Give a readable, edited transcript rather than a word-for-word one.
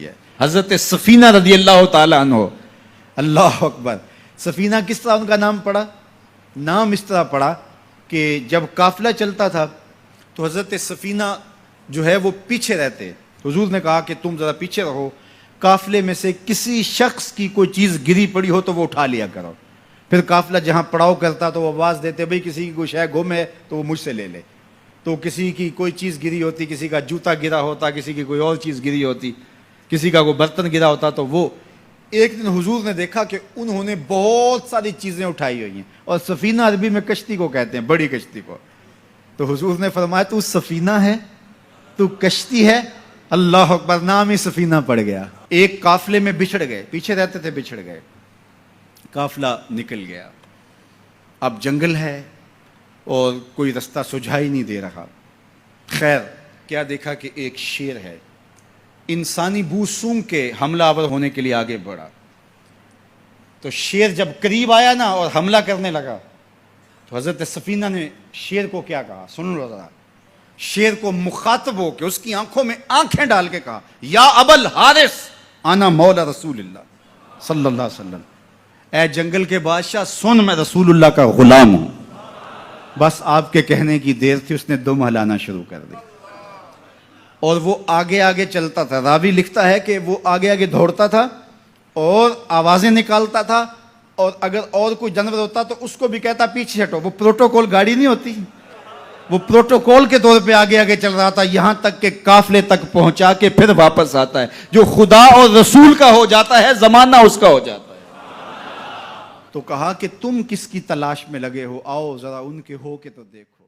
ہوتی ہے. حضرت سفینہ رضی اللہ تعالیٰ عنہ, اللہ اکبر. سفینہ کس طرح ان کا نام پڑا؟ نام اس طرح پڑا کہ جب قافلہ چلتا تھا تو حضرت سفینہ جو ہے وہ پیچھے رہتے. حضور نے کہا کہ تم ذرا پیچھے رہو, قافلے میں سے کسی شخص کی کوئی چیز گری پڑی ہو تو وہ اٹھا لیا کرو. پھر قافلہ جہاں پڑاؤ کرتا تو وہ آواز دیتے, بھئی کسی کی کوئی شے گم ہے تو وہ مجھ سے لے لے. تو کسی کی کوئی چیز گری ہوتی, کسی کا جوتا گرا ہوتا, کسی کی کوئی اور چیز گری ہوتی, کسی کا کوئی برتن گرا ہوتا. تو وہ ایک دن حضور نے دیکھا کہ انہوں نے بہت ساری چیزیں اٹھائی ہوئی ہیں, اور سفینہ عربی میں کشتی کو کہتے ہیں, بڑی کشتی کو. تو حضور نے فرمایا تو سفینہ ہے, تو کشتی ہے. اللہ اکبر, نام ہی سفینہ پڑ گیا. ایک قافلے میں بچھڑ گئے, پیچھے رہتے تھے, بچھڑ گئے, قافلہ نکل گیا. اب جنگل ہے اور کوئی رستہ سجھائی نہیں دے رہا. خیر کیا دیکھا کہ ایک شیر ہے, انسانی بو سونگھ کے حملہ آور ہونے کے لیے آگے بڑھا. تو شیر جب قریب آیا نا اور حملہ کرنے لگا تو حضرت سفینہ نے شیر کو کیا کہا, سن لو ذرا. شیر کو مخاطب ہو کے اس کی آنکھوں میں آنکھیں ڈال کے کہا, یا ابل حارث انا مولا رسول اللہ صلی اللہ علیہ وسلم. اے جنگل کے بادشاہ سن, میں رسول اللہ کا غلام ہوں. بس آپ کے کہنے کی دیر تھی, اس نے دم ہلانا شروع کر دی اور وہ آگے آگے چلتا تھا. راوی لکھتا ہے کہ وہ آگے آگے دوڑتا تھا اور آوازیں نکالتا تھا, اور اگر اور کوئی جانور ہوتا تو اس کو بھی کہتا پیچھے ہٹو. وہ پروٹوکول گاڑی نہیں ہوتی, وہ پروٹوکول کے طور پہ آگے آگے چل رہا تھا, یہاں تک کہ قافلے تک پہنچا کے پھر واپس آتا ہے. جو خدا اور رسول کا ہو جاتا ہے زمانہ اس کا ہو جاتا ہے. تو کہا کہ تم کس کی تلاش میں لگے ہو, آؤ ذرا ان کے ہو کے تو دیکھو.